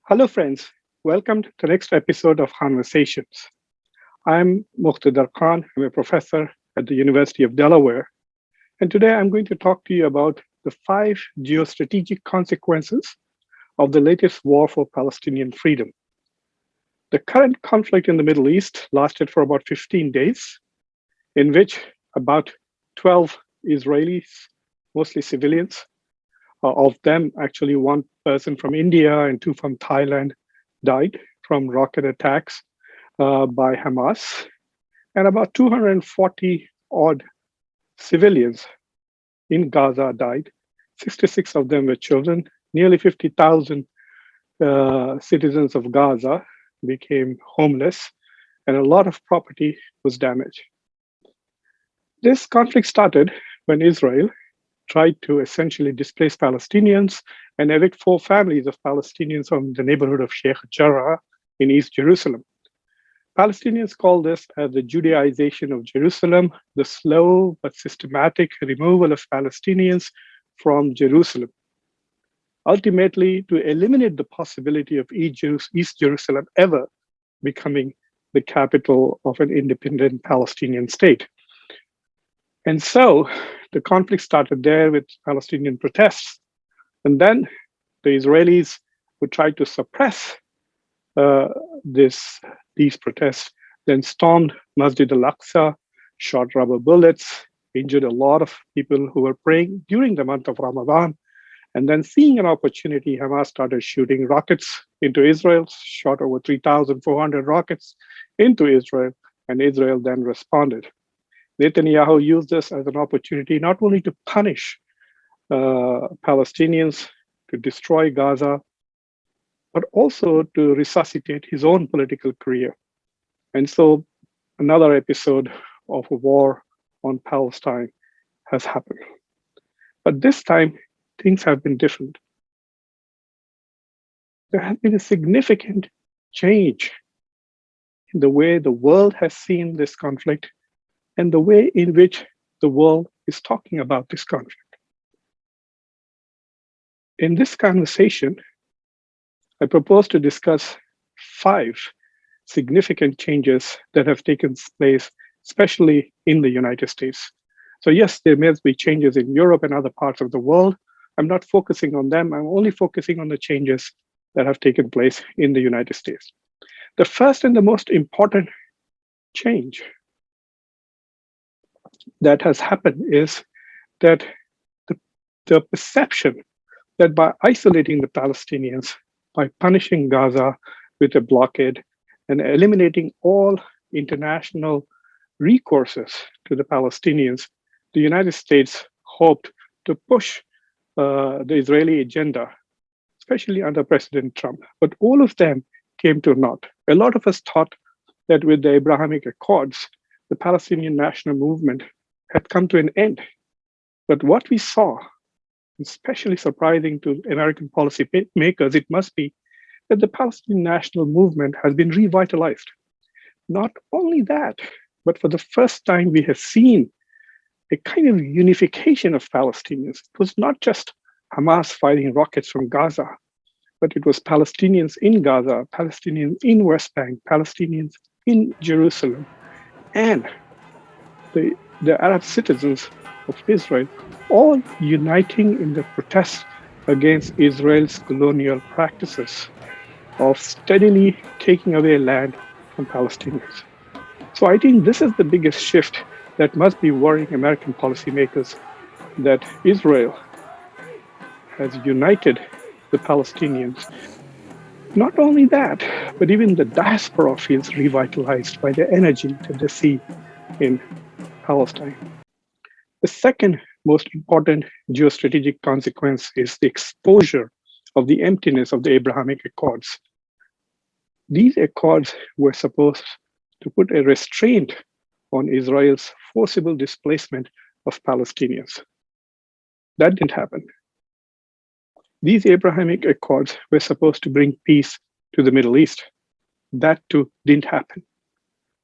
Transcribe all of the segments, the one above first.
Hello, friends. Welcome to the next episode of Khanversations. I'm Muqtedar Khan. I'm a professor at the University of Delaware. And today I'm going to talk to you about the 5 geostrategic consequences of the latest war for Palestinian freedom. The current conflict in the Middle East lasted for about 15 days, in which about 12 Israelis, mostly civilians, of them, actually, one person from India and two from Thailand died from rocket attacks by Hamas, and about 240 odd civilians in Gaza died. 66 of them were children. Nearly 50,000 citizens of Gaza became homeless, and a lot of property was damaged. This conflict started when Israel tried to essentially displace Palestinians and evict 4 families of Palestinians from the neighborhood of Sheikh Jarrah in East Jerusalem. Palestinians call this as the Judaization of Jerusalem, the slow but systematic removal of Palestinians from Jerusalem, ultimately to eliminate the possibility of East Jerusalem ever becoming the capital of an independent Palestinian state. And so the conflict started there with Palestinian protests. And then the Israelis, who tried to suppress these protests, then stormed Masjid al-Aqsa, shot rubber bullets, injured a lot of people who were praying during the month of Ramadan. And then, seeing an opportunity, Hamas started shooting rockets into Israel, shot over 3,400 rockets into Israel, and Israel then responded. Netanyahu used this as an opportunity not only to punish Palestinians, to destroy Gaza, but also to resuscitate his own political career. And so another episode of a war on Palestine has happened. But this time, things have been different. There has been a significant change in the way the world has seen this conflict and the way in which the world is talking about this conflict. In this conversation, I propose to discuss 5 significant changes that have taken place, especially in the United States. So yes, there may be changes in Europe and other parts of the world. I'm not focusing on them. I'm only focusing on the changes that have taken place in the United States. The first and the most important change that has happened is that the perception that by isolating the Palestinians, by punishing Gaza with a blockade and eliminating all international recourses to the Palestinians, the United States hoped to push the Israeli agenda, especially under President Trump. But all of them came to naught. A lot of us thought that with the Abrahamic Accords, the Palestinian national movement had come to an end. But what we saw, especially surprising to American policy makers, it must be that the Palestinian national movement has been revitalized. Not only that, but for the first time, we have seen a kind of unification of Palestinians. It was not just Hamas firing rockets from Gaza, but it was Palestinians in Gaza, Palestinians in West Bank, Palestinians in Jerusalem, and the Arab citizens of Israel, all uniting in the protest against Israel's colonial practices of steadily taking away land from Palestinians. So I think this is the biggest shift that must be worrying American policymakers, that Israel has united the Palestinians. Not only that, but even the diaspora feels revitalized by the energy that they see in Palestine. The second most important geostrategic consequence is the exposure of the emptiness of the Abrahamic Accords. These accords were supposed to put a restraint on Israel's forcible displacement of Palestinians. That didn't happen. These Abrahamic Accords were supposed to bring peace to the Middle East. That too didn't happen.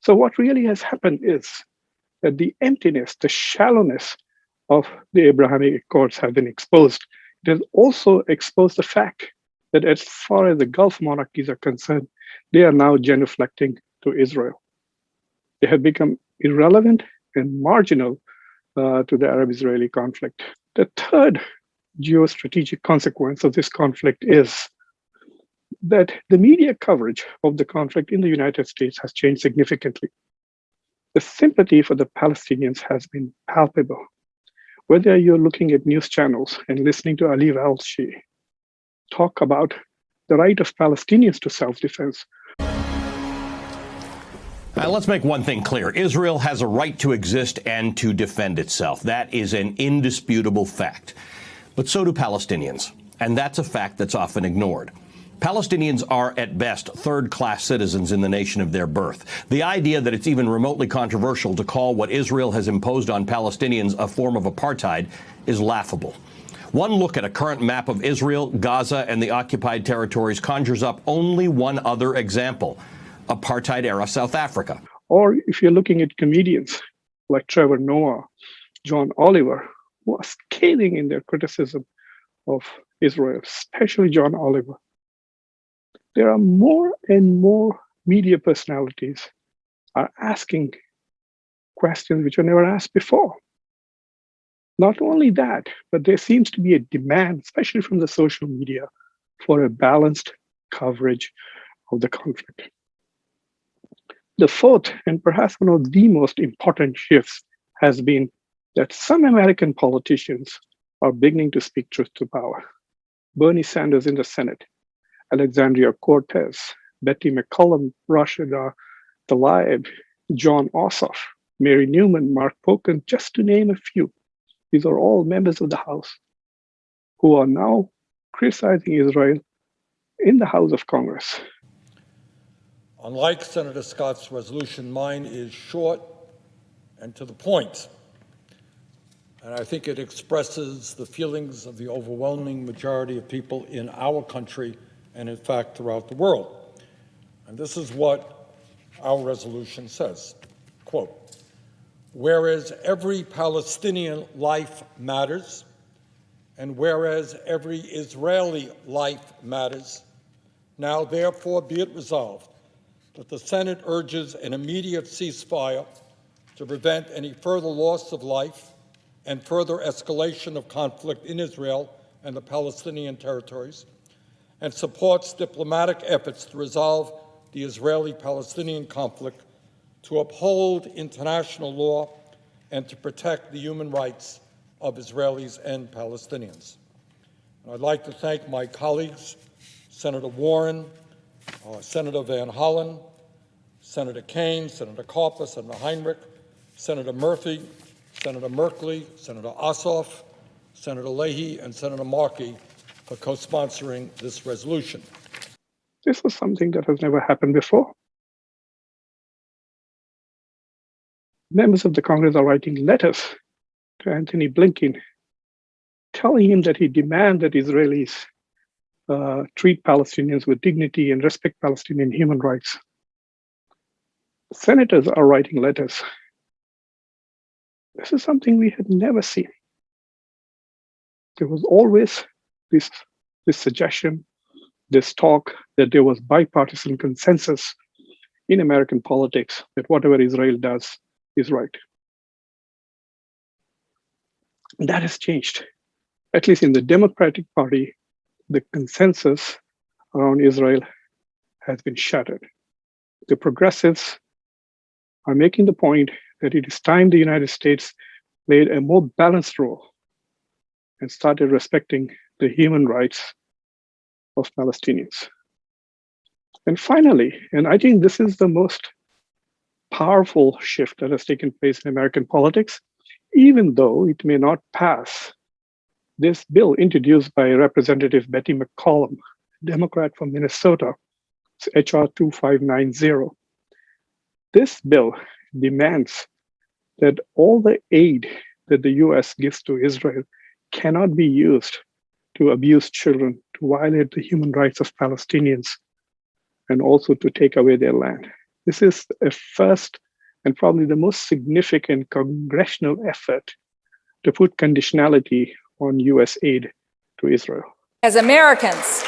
So what really has happened is that the emptiness, the shallowness of the Abrahamic Accords have been exposed. It has also exposed the fact that as far as the Gulf monarchies are concerned, they are now genuflecting to Israel. They have become irrelevant and marginal to the Arab-Israeli conflict. The third geostrategic consequence of this conflict is that the media coverage of the conflict in the United States has changed significantly. The sympathy for the Palestinians has been palpable. Whether you're looking at news channels and listening to Ali Valshi talk about the right of Palestinians to self-defense. Let's make one thing clear. Israel has a right to exist and to defend itself. That is an indisputable fact. But so do Palestinians. And that's a fact that's often ignored. Palestinians are, at best, third-class citizens in the nation of their birth. The idea that it's even remotely controversial to call what Israel has imposed on Palestinians a form of apartheid is laughable. One look at a current map of Israel, Gaza, and the occupied territories conjures up only one other example: apartheid-era South Africa. Or if you're looking at comedians like Trevor Noah, John Oliver, who are scathing in their criticism of Israel, especially John Oliver. There are more and more media personalities are asking questions which were never asked before. Not only that, but there seems to be a demand, especially from the social media, for a balanced coverage of the conflict. The fourth, and perhaps one of the most important shifts, has been that some American politicians are beginning to speak truth to power. Bernie Sanders in the Senate, Alexandria Cortez, Betty McCollum, Rashida Tlaib, John Ossoff, Mary Newman, Mark Pocan, just to name a few. These are all members of the House who are now criticizing Israel in the House of Congress. Unlike Senator Scott's resolution, mine is short and to the point. And I think it expresses the feelings of the overwhelming majority of people in our country and, in fact, throughout the world. And this is what our resolution says, quote, "Whereas every Palestinian life matters, and whereas every Israeli life matters, now therefore be it resolved that the Senate urges an immediate ceasefire to prevent any further loss of life and further escalation of conflict in Israel and the Palestinian territories, and supports diplomatic efforts to resolve the Israeli-Palestinian conflict, to uphold international law, and to protect the human rights of Israelis and Palestinians." And I'd like to thank my colleagues, Senator Warren, Senator Van Hollen, Senator Kaine, Senator Carper, Senator Heinrich, Senator Murphy, Senator Merkley, Senator Ossoff, Senator Leahy, and Senator Markey for co-sponsoring this resolution. This was something that has never happened before. Members of the Congress are writing letters to Anthony Blinken, telling him that he demands that Israelis treat Palestinians with dignity and respect Palestinian human rights. Senators are writing letters. This is something we had never seen. There was always this suggestion, this talk that there was bipartisan consensus in American politics that whatever Israel does is right. And that has changed. At least in the Democratic Party, the consensus around Israel has been shattered. The progressives are making the point that it is time the United States played a more balanced role and started respecting the human rights of Palestinians. And finally, and I think this is the most powerful shift that has taken place in American politics, even though it may not pass, this bill introduced by Representative Betty McCollum, Democrat from Minnesota, it's HR 2590. This bill demands that all the aid that the US gives to Israel cannot be used to abuse children, to violate the human rights of Palestinians, and also to take away their land. This is a first and probably the most significant congressional effort to put conditionality on US aid to Israel. As Americans,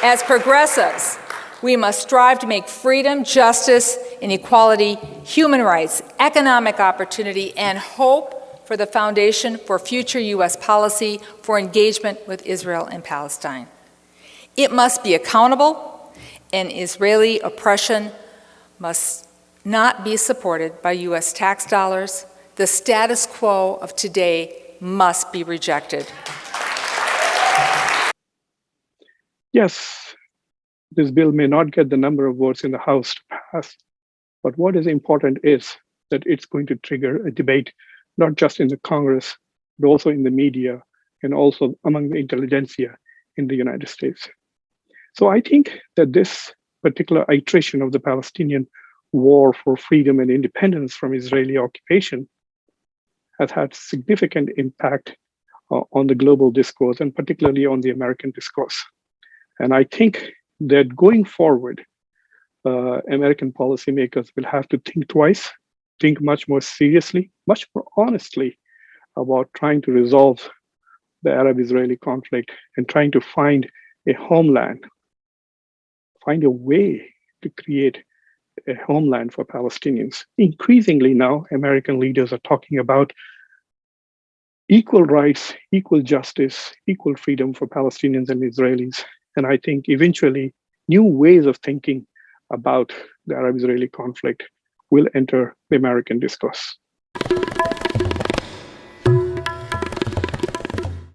as progressives, we must strive to make freedom, justice, and equality, human rights, economic opportunity, and hope for the foundation for future U.S. policy for engagement with Israel and Palestine. It must be accountable, and Israeli oppression must not be supported by U.S. tax dollars. The status quo of today must be rejected. Yes, this bill may not get the number of votes in the House to pass, but what is important is that it's going to trigger a debate, not just in the Congress, but also in the media and also among the intelligentsia in the United States. So I think that this particular iteration of the Palestinian war for freedom and independence from Israeli occupation has had significant impact on the global discourse and particularly on the American discourse. And I think that going forward, American policymakers will have to think twice, think much more seriously, much more honestly about trying to resolve the Arab-Israeli conflict and trying to find a homeland, find a way to create a homeland for Palestinians. Increasingly now, American leaders are talking about equal rights, equal justice, equal freedom for Palestinians and Israelis. And I think eventually new ways of thinking about the Arab-Israeli conflict will enter the American discourse.